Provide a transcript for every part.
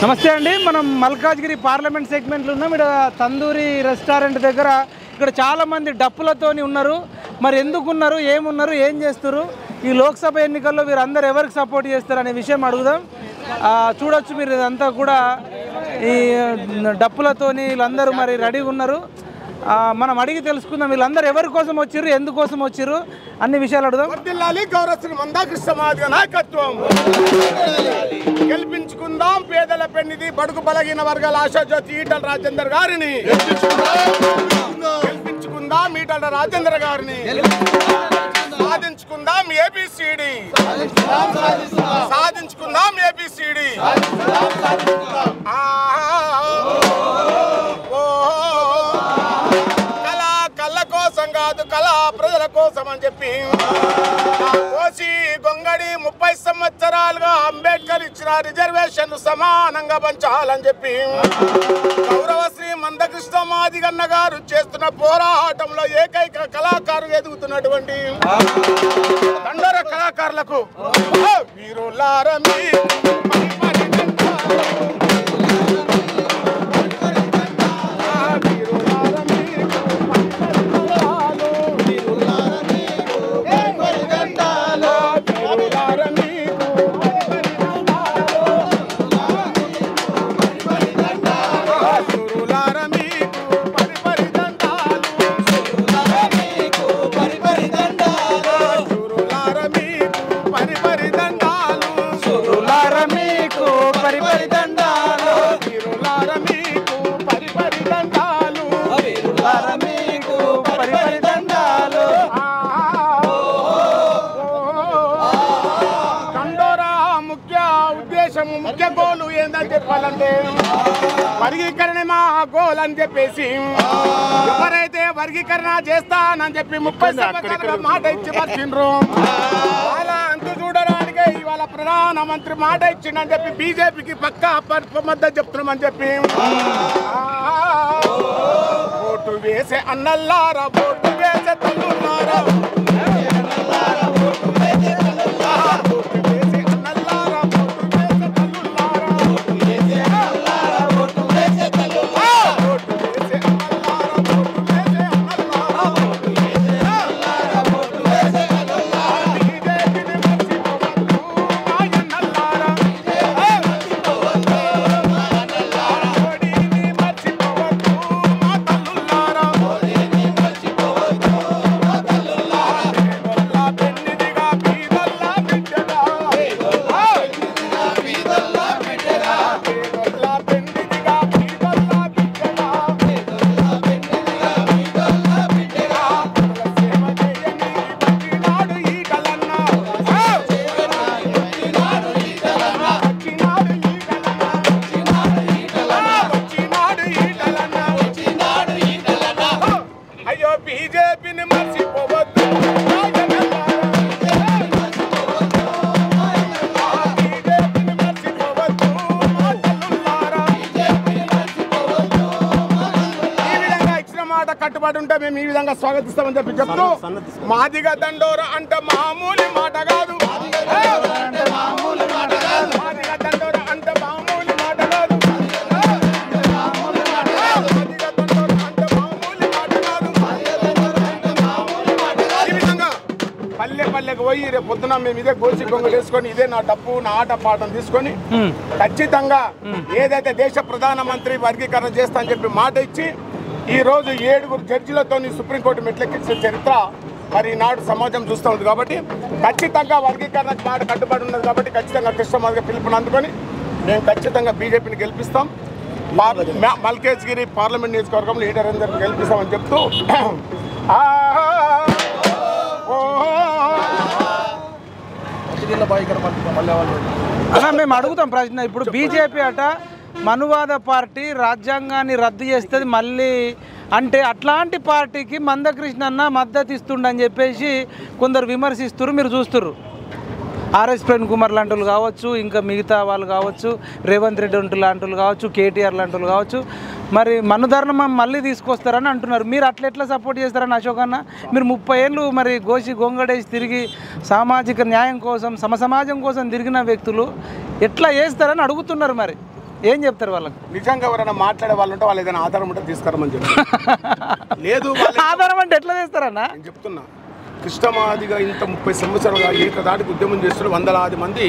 నమస్తే అండి. మనం మల్కాజ్గిరి పార్లమెంట్ సెగ్మెంట్లో ఉన్నాం. ఇక్కడ తందూరి రెస్టారెంట్ దగ్గర ఇక్కడ చాలామంది డప్పులతోని ఉన్నారు. మరి ఎందుకు ఉన్నారు, ఏమున్నారు, ఏం చేస్తారు, ఈ లోక్సభ ఎన్నికల్లో వీరందరూ ఎవరికి సపోర్ట్ చేస్తారు అనే విషయం అడుగుదాం. చూడొచ్చు మీరు, ఇదంతా కూడా ఈ డప్పులతోని వీళ్ళందరూ మరి రెడీగా ఉన్నారు. మనం అడిగి తెలుసుకుందాం వీళ్ళందరూ ఎవరి కోసం వచ్చారు, ఎందుకోసం వచ్చారు అన్ని విషయాలు అడుగుదాం. గెలిపించుకుందాం పేదల పెన్నిది బడుగు బలహీన వర్గాల ఆశాజ్యోతి ఈటల రాజేందర్ గారిని గెలిపించుకుందాం. ఈటల రాజేందర్ గారిని సాధించుకుందాం. ఏబిసిడి సాధించుకుందాం. ఏబిసిడి కళ కోసం కాదు, కళ ప్రజల కోసం అని చెప్పి కోసి గొంగడి 30 సంవత్సరాలుగా అంబేద్కర్ ఇచ్చిన రిజర్వేషన్ సమానంగా పంచాలని చెప్పి గౌరవశ్రీ మందకృష్ణ మాదిగన్న గారు చేస్తున్న పోరాటంలో ఏకైక కళాకారు ఎదుగుతున్నటువంటి దండోర కళాకారులకు వీరులారమి ముఖ్య గోలు ఏందని చెప్పాలంటే వర్గీకరణ మా గోల్ అని చెప్పేసి ఎవరైతే వర్గీకరణ చేస్తానని చెప్పి 30 సంవత్సరాలుగా మాట ఇచ్చి వచ్చిండ్రు అలా అంతు చూడడానికి ఇవాళ ప్రధానమంత్రి మాట ఇచ్చిండని చెప్పి బీజేపీకి పక్కా మద్దతు చెప్తున్నామని చెప్పి ఓటు వేసే అన్నల్లారా, ఓటు వేసే తల్లులారా, కట్టుబడి ఉంటే మేము ఈ విధంగా స్వాగతిస్తామని చెప్పి చెప్తూ మాదిగ దండోర అంటే మామూలు మాట కాదు, మాదిగ దండోర అంటే మామూలు మాట కాదు, ఈ విధంగా పల్లె పల్లెకు పోయి రేపు పొద్దున మేము ఇదే గోసి గొంగలు వేసుకొని ఇదే నా డప్పు నా ఆట పాటను తీసుకొని ఖచ్చితంగా ఏదైతే దేశ ప్రధానమంత్రి వర్గీకరణ చేస్తా అని చెప్పి మాట ఇచ్చి ఈ రోజు 7 జడ్జిలతో సుప్రీంకోర్టు మెట్లెక్కించిన చరిత్ర మరి ఈనాడు సమాజం చూస్తూ ఉంది. కాబట్టి ఖచ్చితంగా వర్గీకరణకు మాట కట్టుబడి ఉన్నది. కాబట్టి ఖచ్చితంగా కృష్ణమాదిగా పిలుపుని అందుకొని మేము ఖచ్చితంగా బీజేపీని గెలిపిస్తాం. మల్కాజ్గిరి పార్లమెంట్ నియోజకవర్గంలో ఈటల రాజేందర్ని గెలిపిస్తామని చెప్తూ మేము అడుగుతాం ప్రశ్న. ఇప్పుడు బీజేపీ అట మనువాద పార్టీ రాజ్యాంగాన్ని రద్దు చేస్తుంది మళ్ళీ అంటే అట్లాంటి పార్టీకి మందకృష్ణ అన్న మద్దతు ఇస్తుండని చెప్పేసి కొందరు విమర్శిస్తున్నారు. మీరు చూస్తున్నారు ఆర్ఎస్ ప్రేమ్ కుమార్ లాంటి వాళ్ళు కావచ్చు, ఇంకా మిగతా వాళ్ళు కావచ్చు, రేవంత్ రెడ్డి లాంటి వాళ్ళు కావచ్చు, కేటీఆర్ లాంటి వాళ్ళు కావచ్చు, మరి మనుధర్మం మళ్ళీ తీసుకొస్తారని అంటున్నారు. మీరు అట్లా ఎట్లా సపోర్ట్ చేస్తారని అశోక్ అన్న? మీరు 30 ఏళ్ళు మరి గోసి గొంగడేసి తిరిగి సామాజిక న్యాయం కోసం సమసమాజం కోసం తిరిగిన వ్యక్తులు ఎట్లా చేస్తారని అడుగుతున్నారు. మరి ఏం చెప్తారు వాళ్ళకి? నిజంగా ఎవరైనా మాట్లాడే వాళ్ళు ఉంటే వాళ్ళు ఏదైనా ఆధారం ఉంటే తీసుకురమని చెప్పి లేదు ఆధారం అంటే ఎట్లా చేస్తారన్నా? నేను చెప్తున్నా కృష్ణమాదిగా ఇంత 30 సంవత్సరాలుగా ఏకదాటికి ఉద్యమం చేస్తున్న వందలాది మంది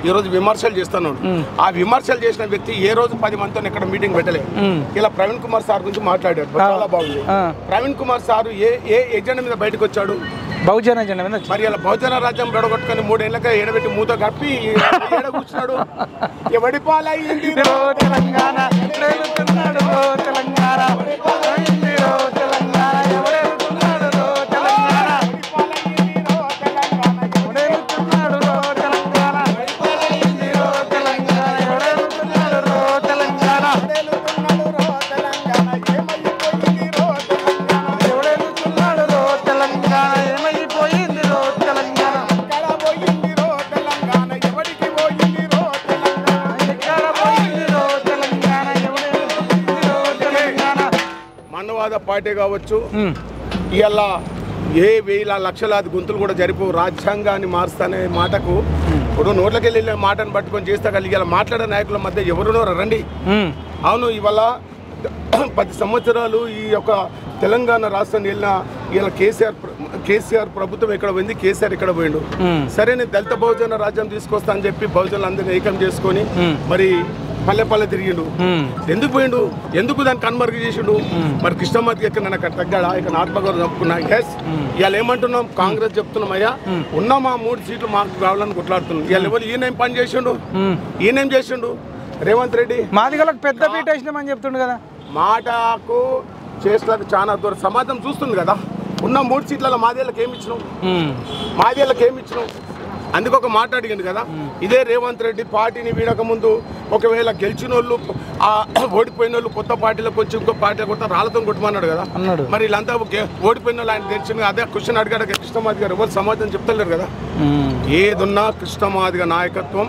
ఈ రోజు విమర్శలు చేస్తున్నాడు. ఆ విమర్శలు చేసిన వ్యక్తి ఏ రోజు 10 మందితో ఎక్కడ మీటింగ్ పెట్టలేదు. ఇలా ప్రవీణ్ కుమార్ సార్ గురించి మాట్లాడారు, చాలా బాగుంది. ప్రవీణ్ కుమార్ సార్ ఏ ఎజెండా మీద బయటకు వచ్చాడు? బహుజన ఎజెండా మీద. మరి ఇలా బహుజన రాజ్యం బెడగొట్టుకొని 3 ఏళ్ళగా ఎడబెట్టి మూత కప్పి ఏడ కూర్చున్నాడు. ఎవడి పాలయ్యింది తెలంగాణ పార్టీ కావచ్చు, ఇలా ఏ వేల లక్షలాది గొంతులు కూడా జరిపి రాజ్యాంగాన్ని మారుస్తానే మాటకు ఇప్పుడు నోట్లకి వెళ్ళే మాటను పట్టుకొని చేస్తా కలిగి ఇలా మాట్లాడే నాయకుల మధ్య ఎవరునో రండి. అవును, ఇవాళ 10 సంవత్సరాలు ఈ యొక్క తెలంగాణ రాష్ట్రాన్ని వెళ్ళిన ఇలా కేసీఆర్ ప్రభుత్వం ఎక్కడ పోయింది, కేసీఆర్ ఎక్కడ పోయిండు? సరే నేను దళిత బహుజన రాజ్యం తీసుకొస్తా అని చెప్పి బహుజనులు అందరినీ ఏకం చేసుకొని మరి పల్లె తిరిగిండు. ఎందుకు పోయిండు? ఎందుకు దాన్ని కన్మరుగు చేసిండు? మరి కృష్ణమాదికి ఎక్కడ నాకు తగ్గాడా? ఇక ఆత్మగౌరవం చెప్పుకున్నా. ఎస్, ఇవాళ ఏమంటున్నాం? కాంగ్రెస్ చెప్తున్నాం, అయ్యా ఉన్న మా 3 సీట్లు మాకు రావాలని కొట్లాడుతున్నాం. ఇవాళ ఎవరు ఈయనేం పని చేసిండు? ఈయనేం చేసిండు? రేవంత్ రెడ్డి మాదిగలకు పెద్ద పీట వేసినామని చెప్తుండు కదా. మాటకు చేష్టలకు చాలా దూరం సమాజం చూస్తుంది కదా. ఉన్న 3 సీట్లలో మాదేళ్ళకి ఏమి ఇచ్చినాం? అందుకు ఒక మాట్లాడిగింది కదా. ఇదే రేవంత్ రెడ్డి పార్టీని వీడక ముందు ఒకవేళ గెలిచిన వాళ్ళు ఓడిపోయిన వాళ్ళు కొత్త పార్టీలోకి వచ్చి ఇంకో పార్టీ కొత్త రాళ్లతో కొట్టమన్నాడు కదా. మరి వీళ్ళంతా ఓడిపోయిన వాళ్ళు ఆయన తెలిసిన అదే క్వశ్చన్ అడిగాడు కృష్ణమాది గారు. ఎవరు సమాజం చెప్తలేరు కదా. ఏదున్నా కృష్ణమాదిగా నాయకత్వం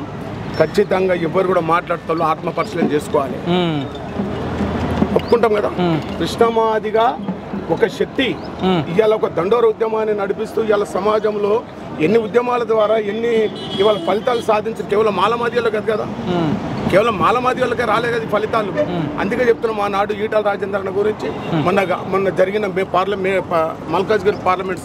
ఖచ్చితంగా ఎవరు కూడా మాట్లాడుతారు, ఆత్మపరిశీలన చేసుకోవాలి. ఒప్పుకుంటాం కదా. కృష్ణమాదిగా ఒక శక్తి ఇవాళ ఒక దండోర ఉద్యమాన్ని నడిపిస్తూ ఇవాళ సమాజంలో ఎన్ని ఉద్యమాల ద్వారా ఇవాళ ఫలితాలు సాధించిన కేవలం మాలమాదిగలకు కదా. కేవలం మాలమాదిగలకే రాలే కదా ఫలితాలు. అందుకే చెప్తున్నాం ఆనాడు ఈటల రాజేంద్రన్న గురించి మొన్న జరిగిన మల్కాజ్గిరి పార్లమెంట్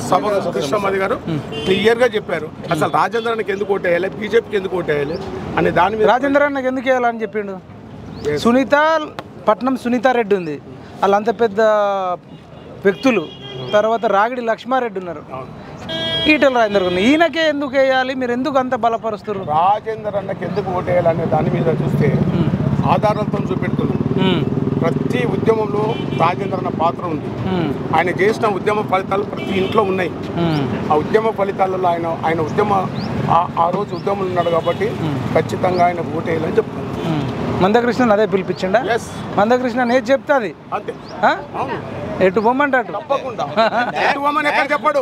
సభ కృష్ణమాది గారు క్లియర్ గా చెప్పారు. అసలు రాజేంద్రన్నకి ఎందుకు ఓటేయాలి, బీజేపీకి ఎందుకు ఓటేయాలి అనే దాని మీద. రాజేంద్రన్నకి ఎందుకు వేయాలని చెప్పిండు. పట్నం సునీతారెడ్డి ఉంది, వాళ్ళంత పెద్ద వ్యక్తులు. తర్వాత రాగిడి లక్ష్మారెడ్డి ఉన్నారు, ఈటల రాజేందర్ గారు. ఈయనకే ఎందుకు వేయాలి, మీరు ఎందుకు అంత బలపరుస్తారు? రాజేందర్ అన్నకి ఎందుకు ఓటేయాలి అనే దాని మీద చూస్తే ఆధారాలతో చూపెడుతున్నాం. ప్రతి ఉద్యమంలో రాజేందర్ అన్న పాత్ర ఉంది. ఆయన చేసిన ఉద్యమ ఫలితాలు ప్రతి ఇంట్లో ఉన్నాయి. ఆ ఉద్యమ ఫలితాలలో ఆయన ఆ రోజు ఉద్యమంలో ఉన్నాడు కాబట్టి ఖచ్చితంగా ఆయన ఓటేయాలని చెప్తున్నాను. మందకృష్ణ అదే పిలిపించండా? మందకృష్ణ నేను చెప్తా అది అంతే. ఎటు బొమ్మంటే అటు చెప్పడు.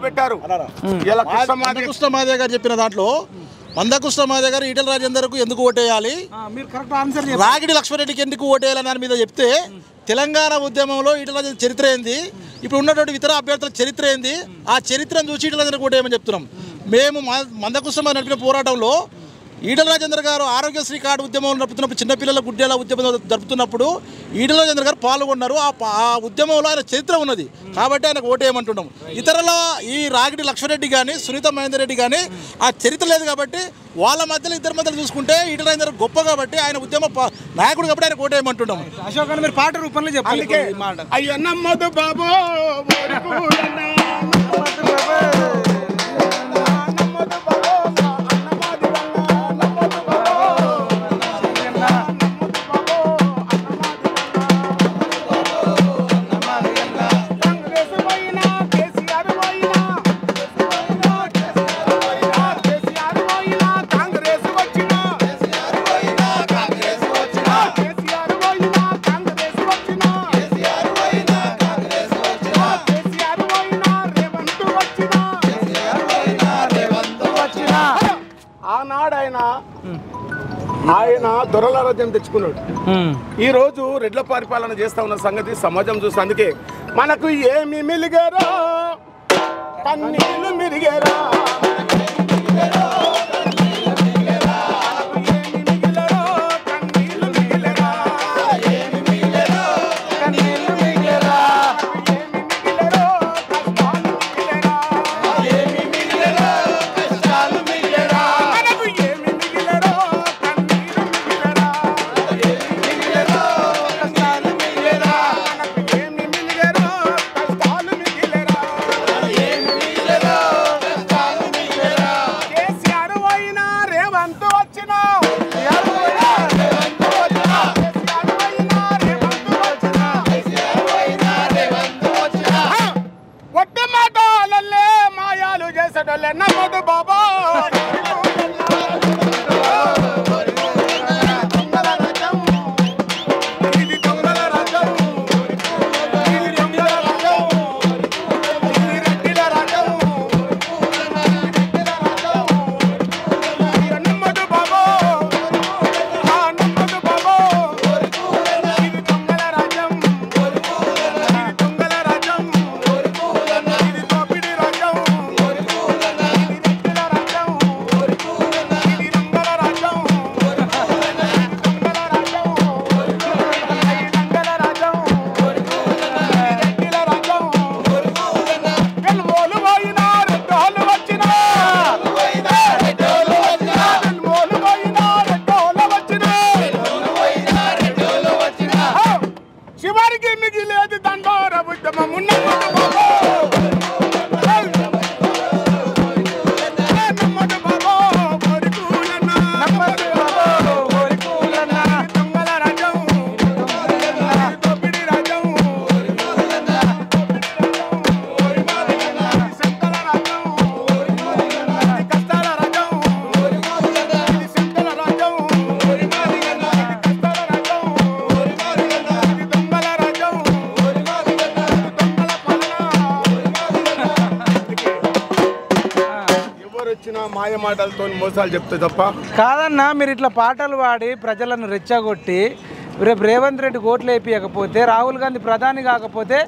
పెట్టారు కృష్ణమాదే గారు చెప్పిన దాంట్లో మందకృష్ణమాదే గారు ఈటల రాజేందర్కు ఎందుకు ఓటేయాలి, రాగిడి లక్ష్మారెడ్డికి ఎందుకు ఓటేయాలని దాని మీద చెప్తే తెలంగాణ ఉద్యమంలో ఈటల రాజేందర్ చరిత్ర ఏంది, ఇప్పుడు ఉన్నటువంటి ఇతర అభ్యర్థుల చరిత్ర ఏంది, ఆ చరిత్రను చూసి ఈటల రాజేందర్కి ఓటేయమని చెప్తున్నాం. మేము మందకృష్ణమాదే నడిపిన పోరాటంలో ఈటల రాజేందర్ గారు ఆరోగ్యశ్రీ కార్డు ఉద్యమంలో నడుపుతున్నప్పుడు, చిన్నపిల్లల గుడ్డేల ఉద్యమం జరుపుతున్నప్పుడు ఈటల రాజేందర్ గారు పాల్గొన్నారు. ఆ ఉద్యమంలో ఆయన చరిత్ర ఉన్నది కాబట్టి ఆయనకు ఓటేయమంటున్నాం. ఇతరుల ఈ రాగిడి లక్ష్మారెడ్డి కానీ సునీత మహేందర్ రెడ్డి కానీ ఆ చరిత్ర లేదు కాబట్టి వాళ్ళ మధ్యలో ఇద్దరి మధ్యలో చూసుకుంటే ఈటల రాజేందర్ గొప్ప కాబట్టి ఆయన ఉద్యమ నాయకుడు కాబట్టి ఆయన ఓటేయమంటున్నాం. అశోక్ అని మీరు పాట రూపంలో చెప్పాలి. అయ్యో నమ్మదు బాబు ఆయన దొరల రాజ్యం తెచ్చుకున్నాడు. ఈ రోజు రెడ్ల పరిపాలన చేస్తా ఉన్న సంగతి సమాజం చూస్తే అందుకే మనకు ఏమి మిలిగారా కన్నీళ్లు మిరిగారా రేవంత్ వచ్చినా ఒట్టి మాటలల్లే మాయాలు చేసేటోళ్ళే నమ్మదు బాబా మాయ మాటలతో మోసాలు చెప్తే తప్ప కాదన్నా. మీరు ఇట్లా పాటలు పాడి ప్రజలను రెచ్చగొట్టి రేపు రేవంత్ రెడ్డి ఓట్లు వేయకపోతే, రాహుల్ గాంధీ ప్రధాని కాకపోతే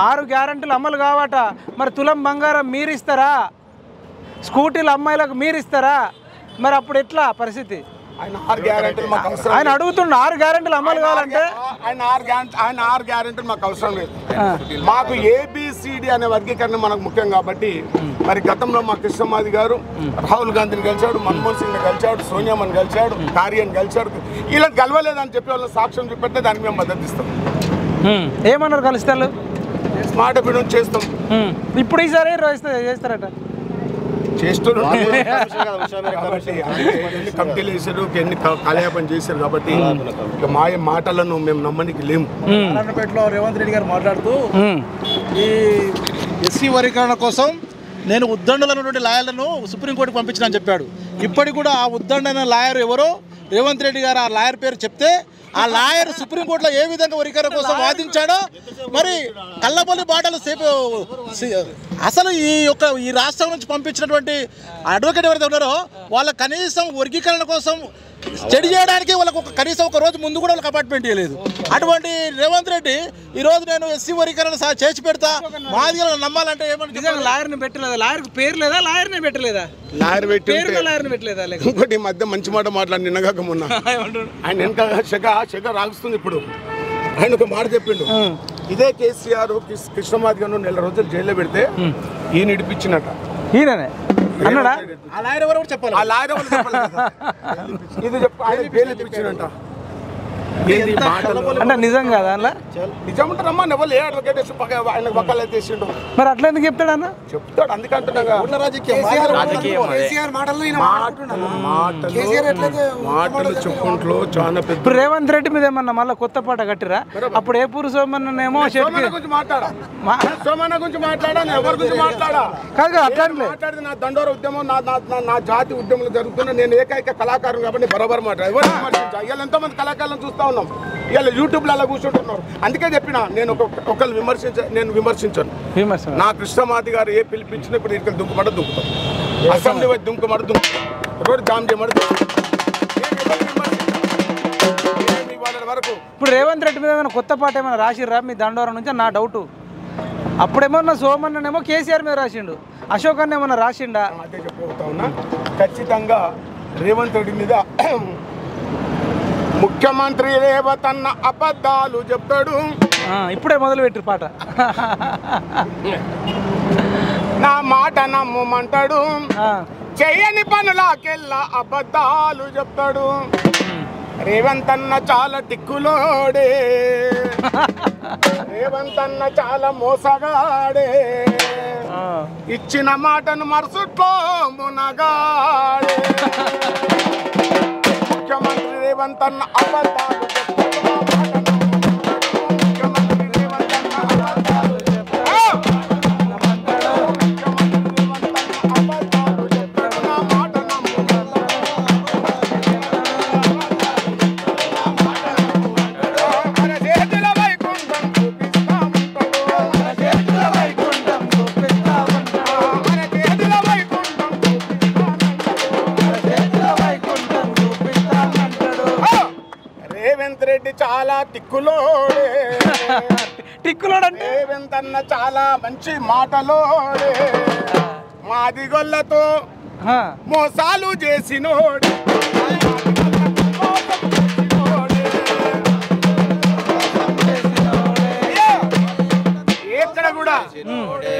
6 గ్యారెంటీలు అమలు కావట. మరి తులం బంగారం మీరిస్తారా? స్కూటీలు అమ్మాయిలకు మీరిస్తారా? మరి అప్పుడు ఎట్లా పరిస్థితి? ఆయన అడుగుతుండ 6 గ్యారెంటీలు అమలు కావాలంటే ఆయన 6 గ్యారెంటీలు మాకు అవసరం లేదు. మాకు ఏబిసిడి అనే వర్గీకరణ మనకు ముఖ్యం కాబట్టి మరి గతంలో మా కృష్ణమాది గారు రాహుల్ గాంధీని కలిశాడు, మన్మోహన్ సింగ్ కలిశాడు, సోనియామని కలిశాడు, కార్యని కలిశాడు. ఇలా కలవలేదని చెప్పి వాళ్ళ సాక్ష్యం చూపెడితే దానికి మేము మద్దతు ఇస్తాం. ఏమన్నారు కలుస్తారు? స్మార్ట్ అభివృద్ధి చేస్తాం. ఇప్పుడు ఈసారి చేస్తారట ఎన్ని కమిటీలు వేసారు, ఎన్ని కాలయాపన చేశారు కాబట్టి ఇక మాయ మాటలను మేము నమ్మనికి లేము. నారాయణపేటలో రేవంత్ రెడ్డి గారు మాట్లాడుతూ ఈ ఎస్సీ వర్గీకరణ కోసం నేను ఉద్దండులైనటువంటి లాయర్లను సుప్రీంకోర్టుకు పంపించిన అని చెప్పాడు. ఇప్పటికి కూడా ఆ ఉద్దండైన లాయర్ ఎవరో రేవంత్ రెడ్డి గారు ఆ లాయర్ పేరు చెప్తే ఆ లాయర్ సుప్రీంకోర్టులో ఏ విధంగా వర్గీకరణ కోసం వాదించాడో మరి కల్లబొల్లి బాటలు అసలు ఈ రాష్ట్రం నుంచి పంపించినటువంటి అడ్వకేట్ ఎవరైతే ఉన్నారో వాళ్ళ కనీసం వర్గీకరణ కోసం స్టడీ చేయడానికి వాళ్ళకు కనీసం ఒక రోజు ముందు కూడా వాళ్ళకి అపార్ట్మెంట్ ఇవ్వలేదు. అటువంటి రేవంత్ రెడ్డి ఈరోజు నేను ఎస్సీ వర్గీకరణ చేసి పెడతా మాదిగలను నమ్మాలంటే ఏమంటే లాయర్ని పెట్టలేదా? లాయర్కి పేరు లేదా? లాయర్ని పెట్టలేదా? లాయర్ లాయర్ని పెట్టలేదా? ఇంకోటి మధ్య మంచి మాట మాట్లాడి నిన్నగాక మొన్న ఆయన వెనక శగ రాగుస్తుంది. ఇప్పుడు ఆయన ఒక మాట చెప్పిండు, ఇదే కేసీఆర్ కృష్ణమాది గారు 4 రోజులు జైల్లో పెడితే ఈయన ఇడిపించినట్ట. ఈయననే అన్నాడా? ఆ లాయర్ ఎవరు చెప్పాలి. ఆ లాయర్ ఎవరు చెప్పాలి. ఇది చెప్పు, ఆయన జైలు ఇప్పించినట్ట. అంటే నిజం కాదా? అలా నిజం ఉంటారమ్మా. ఎవరు ఏ అడ్వకేట్ ఆయన వకాలు తీసిండు. మరి అట్లా ఎందుకు చెప్తాడన్నా? చెప్తాడు, అందుకంటున్నా మాటలు చెప్పుకుంటూ చాలా పెద్ద. ఇప్పుడు రేవంత్ రెడ్డి మీద ఏమన్నా మళ్ళీ కొత్త పాట కట్టిరా? అప్పుడు ఏ పూరు సోమన్నేమో గురించి మాట్లాడా, సోమన్న గురించి మాట్లాడా, ఎవరి గురించి మాట్లాడా కాదు అట్లా మాట్లాడితే నా దండోర ఉద్యమం నా జాతి ఉద్యమంలో జరుగుతున్నా. నేను ఏకైక కళాకారులు కాబట్టి బరోబర్ మాట్లాడు. ఎవరు ఇవాళ ఎంతో మంది కళాకారులను చూస్తా ఉన్నాం. ఇవాళ యూట్యూబ్లో అలా కూర్చుంటున్నారు. అందుకే చెప్పిన నేను ఒకళ్ళు విమర్శించాను. నా కృష్ణమాది గారు ఏ పిలిపించినా ఇప్పుడు ఇక్కడ దుంకుమడ దుంకుతాం, అసెంబ్లీ వచ్చి దుంకుమడ దుంకుతాం, రోడ్డు జామ్ చేయమడ వరకు. ఇప్పుడు రేవంత్ రెడ్డి మీద ఏమైనా కొత్త పాట ఏమైనా రాసిర్రా మీ దండోరం నుంచి? నా డౌట్. అప్పుడేమన్నా సోమన్ననేమో కేసీఆర్ మీద రాసిండు, అశోక్ అన్న ఏమన్నా రాసిండా? అదే చెప్పబోతా ఉన్నా. ఖచ్చితంగా రేవంత్ రెడ్డి మీద ముఖ్యమంత్రి రేవంత్ అన్న అబద్ధాలు చెప్తాడు. ఇప్పుడే మొదలు పెట్టు పాట. నా మాట నమ్మంటాడు, చేయని పనులకెల్లా అబద్ధాలు చెప్తాడు. రేవంత్ అన్న చాలా టిక్కులోడే, రేవంత్ అన్న చాలా మోసగాడే, ఇచ్చిన మాటను మరుసుట్లో మునగాడే. రేవంత్ అన్న అబద్ధాలు ముఖ్యమంత్రి రేవంత్ అన్న అబద్ధాలు రెడ్డి చాలా టిక్కులోడంటే రేవంత్ అన్న చాలా మంచి మాటలోడే మాదిగొల్లతో మోసాలు చేసినోడు ఎక్కడ కూడా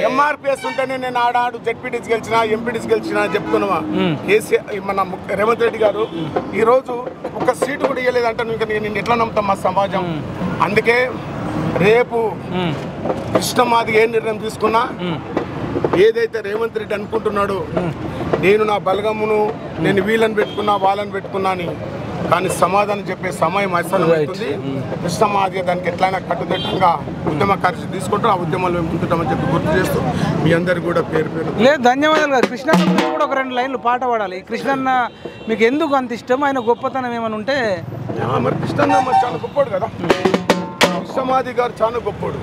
ఎంఆర్పిఎస్ ఉంటేనే నేను ఆడాడు జెడ్పీటీసీ గెలిచినా ఎంపీటీసీ గెలిచినా చెప్తున్నావా కేసీఆర్ మన రేవంత్ రెడ్డి గారు ఈ రోజు ఒక సీటు కూడా ఇవ్వలేదంటే నేను ఎట్లా నమ్ముతాం మా సమాజం. అందుకే రేపు కృష్ణమాది ఏ నిర్ణయం తీసుకున్నా ఏదైతే రేవంత్ రెడ్డి అనుకుంటున్నాడో నేను నా బలగమును నేను వీళ్ళని పెట్టుకున్నా వాళ్ళని పెట్టుకున్నా అని కానీ సమాధానం చెప్పే సమయం అవుతుంది. కృష్ణమాది దానికి ఎట్లయినా కట్టుదిట్టంగా ఉద్యమ కార్యక్రమం తీసుకుంటూ ఆ ఉద్యమంలో ముందుంటామని చెప్పి గుర్తు చేస్తూ మీ అందరు కూడా పేరు లేదు ధన్యవాదాలు గారు. కృష్ణన్న గురించి కూడా ఒక 2 లైన్లు పాట పాడాలి. కృష్ణన్న మీకు ఎందుకు అంత ఇష్టం, ఆయన గొప్పతనం ఏమైనా ఉంటే? మరి కృష్ణన్న మరి చాలా గొప్పోడు కదా, కృష్ణమాది గారు చాలా గొప్పోడు.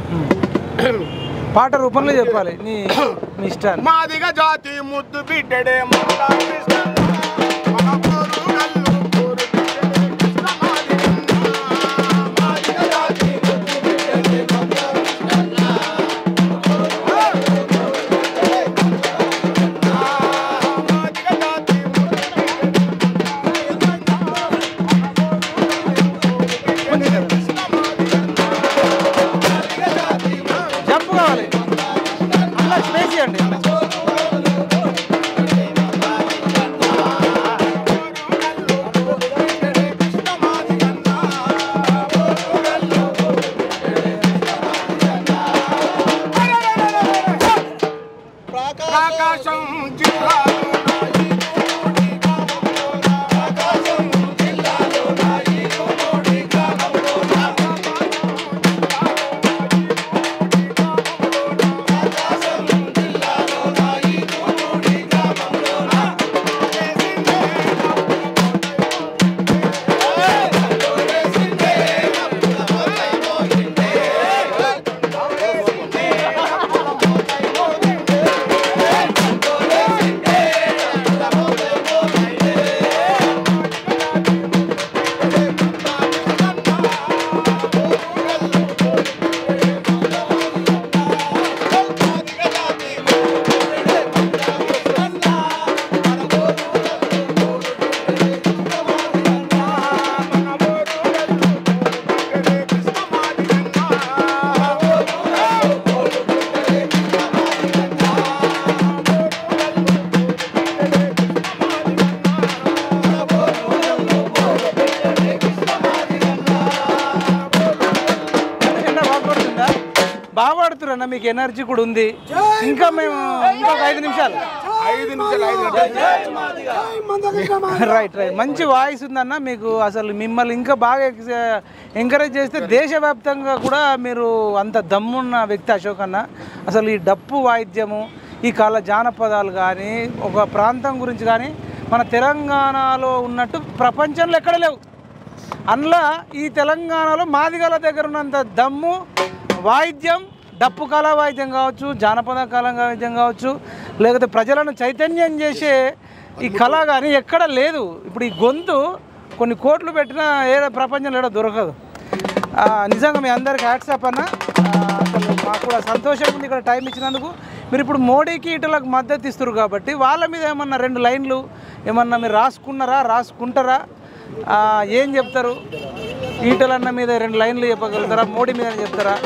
పాట రూపంలో చెప్పాలి మీ ఇష్టాన్ని. మాదిగా జాతి ముద్దు బిడ్డడే జంపు కావాలి అలా స్పేస్ అండి. ప్రకాశం జిల్లా బాగా పాడుతున్నా, మీకు ఎనర్జీ కూడా ఉంది. ఇంకా మేము ఇంకొక 5 నిమిషాలు రైట్ మంచి వాయిస్ ఉందన్న మీకు. అసలు మిమ్మల్ని ఇంకా బాగా ఎంకరేజ్ చేస్తే దేశవ్యాప్తంగా కూడా మీరు అంత దమ్మున్న వ్యక్తి అశోక్ అన్న. అసలు ఈ డప్పు వాయిద్యము, ఈ కళ జానపదాలు కానీ ఒక ప్రాంతం గురించి కానీ మన తెలంగాణలో ఉన్నట్టు ప్రపంచంలో ఎక్కడ లేవు. అందులో ఈ తెలంగాణలో మాదిగల దగ్గర ఉన్నంత దమ్ము వాయిద్యం, డప్పు కళా వాయిద్యం కావచ్చు, జానపద కళా వాయిద్యం కావచ్చు, లేకపోతే ప్రజలను చైతన్యం చేసే ఈ కళ కానీ ఎక్కడ లేదు. ఇప్పుడు ఈ గొంతు కొన్ని కోట్లు పెట్టినా ప్రపంచంలో ఏదో దొరకదు. నిజంగా మీ అందరికీ హ్యాట్సాప్ అన్న. అసలు మాకు కూడా సంతోషంగా ఉంది ఇక్కడ టైం ఇచ్చినందుకు. మీరు ఇప్పుడు మోడీకి ఇటలకు మద్దతు ఇస్తారు కాబట్టి వాళ్ళ మీద ఏమన్నా 2 లైన్లు ఏమన్నా మీరు రాసుకుంటారా? ఏం చెప్తారు? ఈటలన్న మీద 2 లైన్లు చెప్పగలుగుతారా? మోడీ మీద చెప్తారా?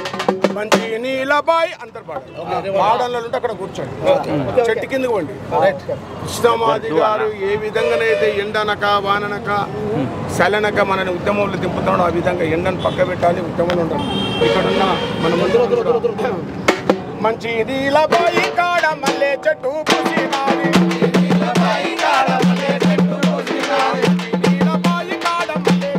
మంచి నీలబాయ్ అంతర్పాడలో ఉంటే అక్కడ కూర్చోండి, చెట్టు కిందకి పోండి. కృష్ణమాది గారు ఏ విధంగానైతే ఎండనక వాననక చలనక మనని ఉద్యమంలో దింపుతాడో ఆ విధంగా ఎండను పక్క పెట్టాలి, ఉద్యమంలో ఉండాలి. ఇక్కడున్న మన ముందు మంచి నీలబాయి కాడ మల్లె చెట్టు పూసినాది, నీలబాయి కాడ మల్లె చెట్టు పూసినాది, నీలబాయి కాడ మల్లె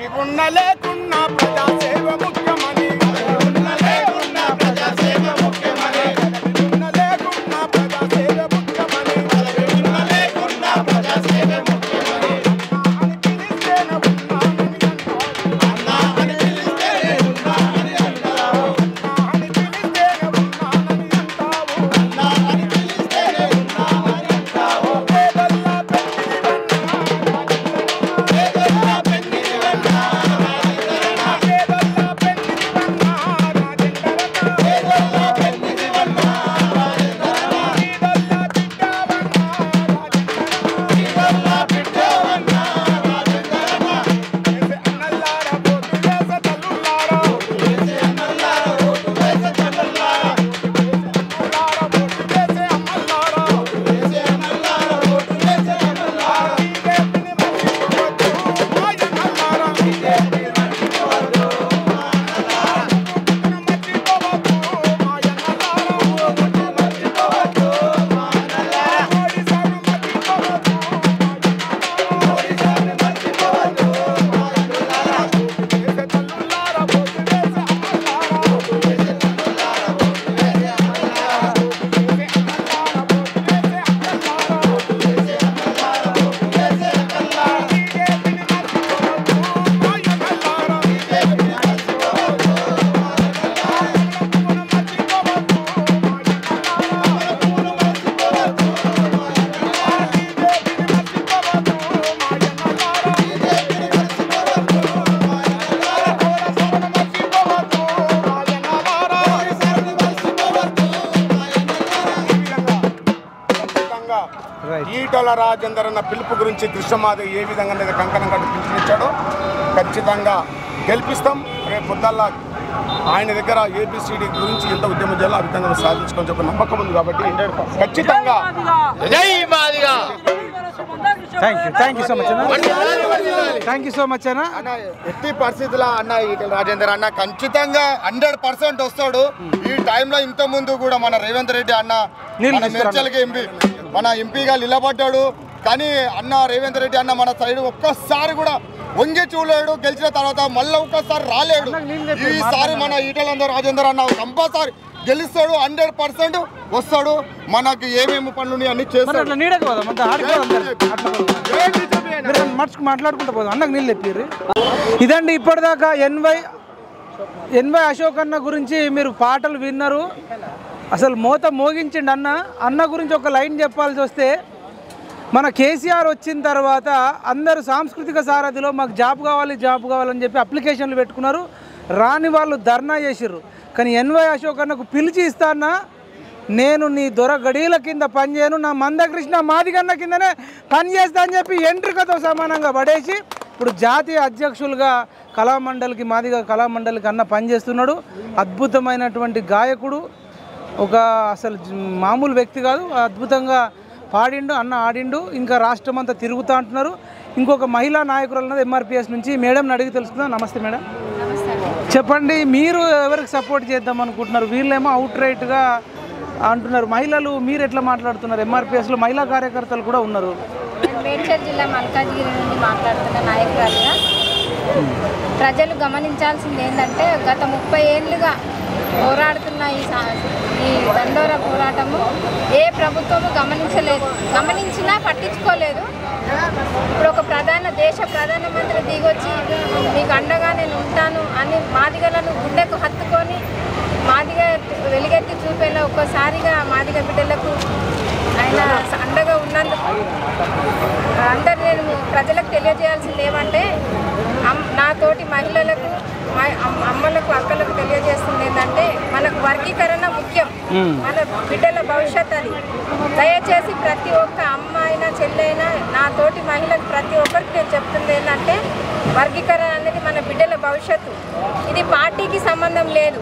పదవి ఉన్న లేకున్నా ప్రజాసేవ ముఖ్యమని ఉన్న లేకున్నా ప్రజాసేవ ముఖ్యమని ఉన్న లేకున్నా ప్రజాసేవ ముఖ్యమని ఉన్న లేకున్నా ప్రజాసేవ ముఖ్యమని అన్నా అని పిలిస్తేనే ఉన్నానని అంటావు అన్నా అని పిలిస్తేనే ఉన్నానని అంటావు అన్నా అని పిలిస్తేనే ఉన్నానని అంటావు పేదల్లా పెన్నిది వన్నా పేదల్లా పెన్నిది వన్నా పేదల్లా పెన్నిది వన్నా పేదల్లా బిడ్డ వన్నా అన్నల్లారా పోతు వేస తల్లుల్లారా వేసే అన్నల్లారా పోతు వేస తల్లుల్లారా అన్నల్లారా పోతు వేసే అమ్మల్లారా వేసే అన్నల్లారా పోతు వేసే అమ్మల్లారా బీజేపీని మర్చిపోవద్దు మాయన్నల్లారా బీజేపీని మర్చిపోవద్దు మాయన్నల్లారా మర్చిపోవద్దు మాయన్నల్లారా మర్చిపోవద్దు మాయన్నల్లారా ఒడిశాను మర్చిపోవద్దు ఒడిశాను మర్చిపోవద్దు మాయన్నల్లారా వేసే తల్లుల్లారా పోతు వేసే అమ్మల్లారా వేసే తల్లుల్లారా పోతు వేసే అమ్మల్లారా వేసే అన్నల్లారా పోతు వేసే అక్కల్లారా వేసే అన్నల్లారా పోతు వేసే అక్కల్లారా బీజేపీని మర్చిపోవద్దు మాయన్నల్లారా బీజేపీని మర్చిపోవద్దు ఈటల రాజేందర్ అన్న పిలుపు గురించి దృశ్యమాధవ్ ఏ విధంగా కంకణం కట్టి పిలుపునిచ్చాడో ఖచ్చితంగా గెలిపిస్తాం. రేపు పొద్దుల్లా ఆయన దగ్గర ఏబిసిడి గురించి ఎంత ఉద్యమం చేయాలో ఆ విధంగా సాధించుకొని చెప్పి నమ్మకం ఉంది కాబట్టి ఖచ్చితంగా థ్యాంక్ యూ సో మచ్ అన్న థ్యాంక్ యూ సో మచ్ అన్న. ఎట్టి పరిస్థితుల్లో అన్న ఈటల రాజేందర్ అన్న ఖచ్చితంగా 100% వస్తాడు. ఈ టైంలో ఇంత ముందు కూడా మన రేవంత్ రెడ్డి అన్న మన మేడ్చల్కి మన ఎంపీగా నిలబడ్డాడు. కానీ అన్న రేవంత్ రెడ్డి అన్న మన సైడ్ ఒక్కసారి కూడా వంగి చూడలేడు. గెలిచిన తర్వాత మళ్ళీ ఒక్కసారి రాలేడు. ఈసారి మన ఈటల రాజేందర్ అన్న కంపల్సరీ గెలుస్తాడు. 100% వస్తాడు. మనకి ఏమేమి పనులు అన్ని చేస్తాడు. మాట్లాడుకుంటూ పోదాం అన్నకు నీళ్ళు తెప్పిర్రు. ఇదండి ఇప్పటిదాకా ఎన్వై అశోక్ అన్న గురించి మీరు పాటలు విన్నారు. అసలు మోత మోగించిండు అన్న గురించి ఒక లైన్ చెప్పాల్సి వస్తే, మన కేసీఆర్ వచ్చిన తర్వాత అందరూ సాంస్కృతిక సారథిలో మాకు జాబ్ కావాలని చెప్పి అప్లికేషన్లు పెట్టుకున్నారు. రాని వాళ్ళు ధర్నా చేసిర్రు. కానీ ఎన్వై అశోక్ అన్నకు పిలిచి ఇస్తానా, నేను నీ దొర గడియల కింద పనిచేయను, నా మందకృష్ణ మాదిగన్న కిందనే పనిచేస్తా అని చెప్పి ఎంట్రికతో సమానంగా పడేసి ఇప్పుడు జాతీయ అధ్యక్షులుగా మాదిగ కళామండలికి అన్న పనిచేస్తున్నాడు. అద్భుతమైనటువంటి గాయకుడు, ఒక అసలు మామూలు వ్యక్తి కాదు. అద్భుతంగా పాడిండు అన్న, ఆడిండు. ఇంకా రాష్ట్రం అంతా తిరుగుతూ అంటున్నారు. ఇంకొక మహిళా నాయకురాలు ఉన్నది ఎంఆర్పిఎస్ నుంచి, మేడంని అడిగి తెలుసుకుందాం. నమస్తే మేడం, చెప్పండి మీరు ఎవరికి సపోర్ట్ చేద్దాం అనుకుంటున్నారు? వీళ్ళేమో అవుట్ రైట్గా అంటున్నారు. మహిళలు మీరు ఎట్లా మాట్లాడుతున్నారు? ఎంఆర్పిఎస్లో మహిళా కార్యకర్తలు కూడా ఉన్నారు. మేడ్చల్ జిల్లా మల్కాజ్గిరి నుండి మాట్లాడుతున్న నాయకురాలుగా ప్రజలు గమనించాల్సింది ఏంటంటే, గత 30 ఏళ్ళుగా పోరాడుతున్న ఈ దండోరా పోరాటము ఏ ప్రభుత్వము గమనించినా పట్టించుకోలేదు. ఇప్పుడు ఒక దేశ ప్రధానమంత్రి దిగొచ్చి మీకు అండగా నేను ఉంటాను అని మాదిగలను గుండెకు హత్తుకొని మాదిగ వెలుగెత్తి చూపేలా ఒక్కసారిగా మాదిగ బిడ్డలకు ఆయన అండగా ఉన్నందుకు అందరు నేను ప్రజలకు తెలియజేయాల్సింది ఏమంటే, నా తోటి మహిళలకు, అమ్మలకు, అక్కలకు తెలియజేస్తుంది ఏంటంటే, మనకు వర్గీకరణ ముఖ్యం. మన బిడ్డల భవిష్యత్ అది. దయచేసి ప్రతి ఒక్క అమ్మ అయినా చెల్లైనా నా తోటి మహిళకు ప్రతి ఒక్కరికి నేను చెప్తుంది ఏంటంటే, వర్గీకరణ అనేది మన బిడ్డల భవిష్యత్తు. ఇది పార్టీకి సంబంధం లేదు.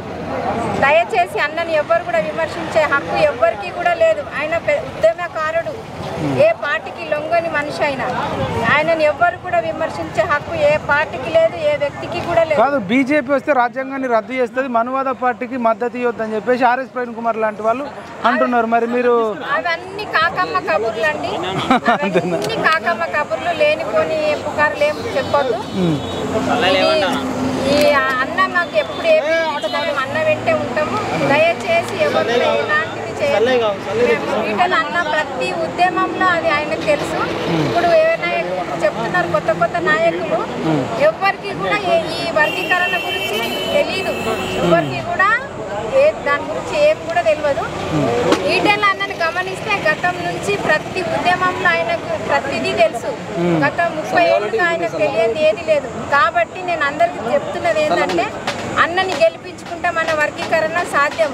దయచేసి అన్నని ఎవ్వరు కూడా విమర్శించే హక్కు ఎవ్వరికి కూడా లేదు. ఆయన ఉద్యమకారుడు, ఏ పార్టీకి లొంగని మనిషి అయినా. ఆయనని ఎవ్వరు కూడా విమర్శించే హక్కు ఏ పార్టీకి లేదు, ఏ వ్యక్తికి కూడా లేదు. కాదు, బీజేపీ వస్తే రాజ్యాంగాన్ని రద్దు చేస్తుంది, మనువాద పార్టీకి మద్దతు ఇవ్వద్దని చెప్పేసి ఆర్ఎస్ ప్రవీణ్ కుమార్ లాంటి వాళ్ళు అంటున్నారు. మరి మీరు అవన్నీ కాకమ్మ కబుర్లు అండి, అవన్నీ కాకమ్మ కబుర్లు, లేనిపోని పుకారులు ఏం చెప్పొద్దు. ఈ అన్న మాకు ఎప్పుడు ఏమి మేము అన్న వెంటే ఉంటాము. దయచేసి ఎవరు ఎలాంటిది చేయాలి. ఈటల అన్న ప్రతి ఉద్యమంలో అది ఆయనకు తెలుసు. ఇప్పుడు ఏమైనా చెప్తున్నారు కొత్త కొత్త నాయకులు, ఎవరికి కూడా ఈ వర్గీకరణ గురించి తెలీదు. ఎవరికి కూడా దాని గురించి ఏం కూడా తెలియదు. ఈటల అన్నని గమనిస్తే గతం నుంచి ప్రతి ఉద్యమంలో ఆయనకు ప్రతిదీ తెలుసు. గత 30 ఏళ్ళుగా ఆయనకు తెలియదు ఏది లేదు. కాబట్టి నేను అందరికీ చెప్తున్నది ఏంటంటే, అన్నని గెలిపించుకుంటే మన వర్గీకరణ సాధ్యం.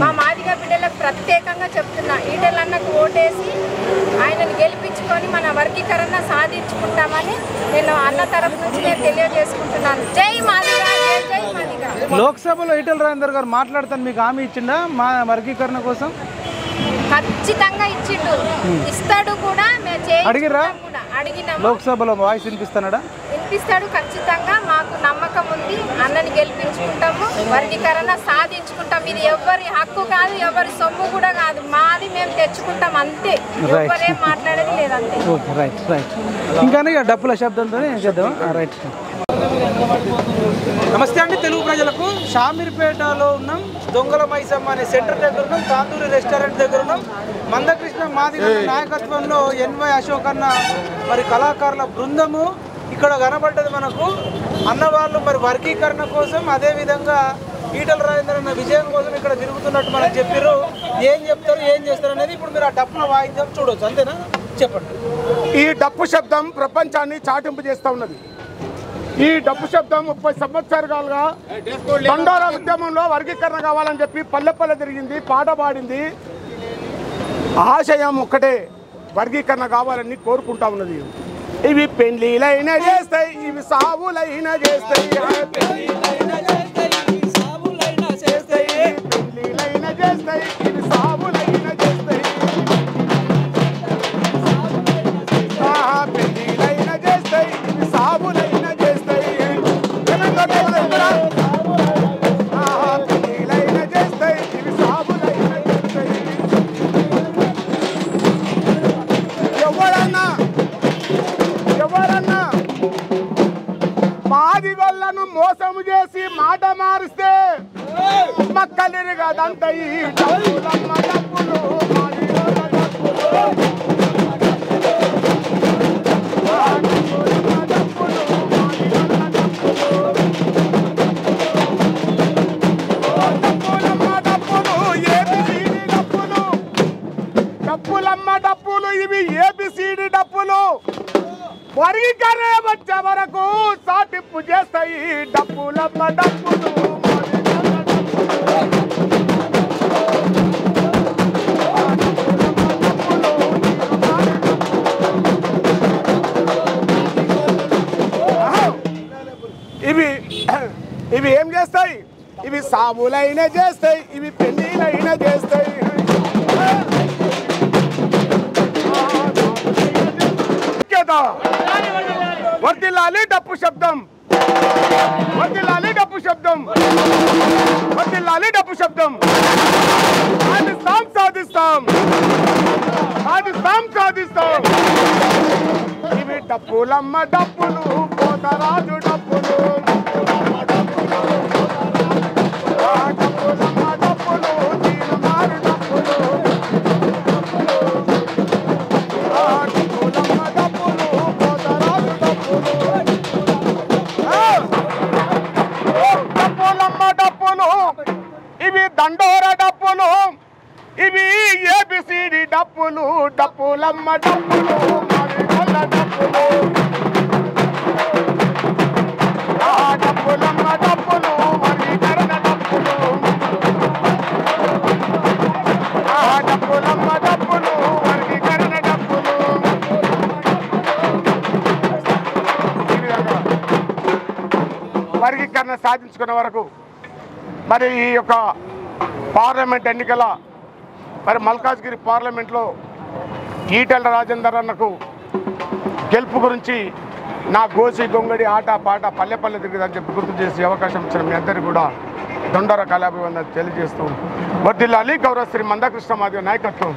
మా మాదిగ బిడ్డలకు ప్రత్యేకంగా చెప్తున్నా, ఈటల అన్నకు ఓటేసి ఆయనని గెలిపించుకొని మన వర్గీకరణ సాధించుకుంటామని నేను అన్న తరఫు నుంచి నేను తెలియజేసుకుంటున్నాను. జై మాదిగ, జై జై మాదిగ. లోక్సభలో ఈటల రాజేందర్ గారు మాట్లాడతాను మీకు హామీ ఇచ్చిండా మా వర్గీకరణ కోసం? ఖచ్చితంగా ఇచ్చిండు, ఇస్తాడు కూడా. అడిగిరా? అడిగినాము. లోక్సభలో వాయిస్ వినిపిస్తాడా? వినిపిస్తాడు ఖచ్చితంగా. మాకు నమ్మకం ఉంది, అన్నని గెలిపించుకుంటాము, వర్గీకరణ సాధించుకుంటాం. ఇది ఎవరి హక్కు కాదు, ఎవరి సొమ్ము కూడా కాదు, మాది మేము తెచ్చుకుంటాం అంతే. ఎవరేం మాట్లాడేది లేదంతే. Right right. ఇంకా డబ్బుల శబ్దంతో చేద్దాం. రైట్. నమస్తే అండి తెలుగు ప్రజలకు. షామీర్పేటలో ఉన్నాం, దొంగల మైసమ్మ అనే సెంటర్ దగ్గర ఉన్నాం, తాందూరి రెస్టారెంట్ దగ్గర ఉన్నాం. మందకృష్ణ మాదిగ నాయకత్వంలో ఎన్వై అశోక్ అన్న మరి కళాకారుల బృందము ఇక్కడ కనబడ్డది మనకు. అన్నవాళ్ళు మరి వర్గీకరణ కోసం, అదేవిధంగా ఈటల రాజేందర్ అన్న విజయం కోసం ఇక్కడ తిరుగుతున్నట్టు మనకు చెప్పారు. ఏం చెప్తారు, ఏం చేస్తారు అనేది ఇప్పుడు మీరు ఆ డప్పున వాయిద్యం చూడవచ్చు. అంతేనా? చెప్పండి. ఈ డప్పు శబ్దం ప్రపంచాన్ని చాటింపు చేస్తూ ఉన్నది. ఈ డప్పు శబ్దం 30 సంవత్సరాలుగా దండోరా ఉద్యమంలో వర్గీకరణ కావాలని చెప్పి పల్లె పల్లె తిరిగింది, పాట పాడింది. ఆశయం ఒక్కటే, వర్గీకరణ కావాలని కోరుకుంటా ఉన్నది. ఇవి పెళ్లిలైన చేస్తాయి, ఇవి సావులైన చేస్తాయి, పెళ్లిలైన చేస్తాయి, ఇవి సావులైన చేస్తాయి, పెళ్లిలైన చేస్తాయి, ఇవి సావులైన చేస్తాయి, పెళ్లిలైన చేస్తాయి, ఇవి సావులైన చేస్తాయి, పెళ్లిలైన చేస్తాయి, ఇవి సావులైన చేస్తాయి. ఎవరన్నా మాదిగొల్లను మోసము చేసి మాట మారిస్తే మక్కలిరుగదంట ఈ డబ్బులమ్మ డబ్బులు, మాదిగొల్ల డబ్బులు, డప్పులమ్మ డప్పులు, ఇవి ఏబిసిడి డప్పులు. వర్గీకరణ వచ్చే వరకు సాటింపు చేస్తాయి డప్పులమ్మ డప్పులు. ఇవి ఏం చేస్తాయి? ఇవి సావులైనా చేస్తాయి, ఇవి పెళ్లిలైనా చేస్తాయి. వర్ధిల్లాలి డప్పు శబ్దం, వర్ధిల్లాలి డప్పు శబ్దం, వర్ధిల్లాలి డప్పు శబ్దం. సాధిస్తాం సాధిస్తాం సాధిస్తాం సాధిస్తాం. ఇవి డప్పులమ్మ డప్పులు, పోతరాజు డప్పులు, డప్పులమ్మ డప్పులు, తీరుమారు డప్పులు, ఇవి దండోర డప్పులు, ఇవి ఏబిసిడి డప్పులు, డప్పులమ్మ డప్పులు, మాదిగొల్ల డప్పులు, డప్పులమ్మ డప్పులు, వర్గీకరణ డప్పులు, డప్పులమ్మ డప్పులు, వర్గీకరణ డప్పులు. ఈ విధంగా వర్గీకరణ సాధించుకున్న వరకు మరి ఈ యొక్క పార్లమెంట్ ఎన్నికల మరి మల్కాజ్గిరి పార్లమెంట్లో ఈటెల రాజేందర్ అన్నకు గెలుపు గురించి నా గోసి గొంగడి ఆట పాట పల్లె పల్లె తిరిగిదని చెప్పి గుర్తు చేసే అవకాశం ఇచ్చిన మీ అందరికీ కూడా దొండర కళాభివందన తెలియజేస్తూ వర్ధిల్లాలి గౌరవ శ్రీ మందకృష్ణ మాదిగ నాయకత్వం.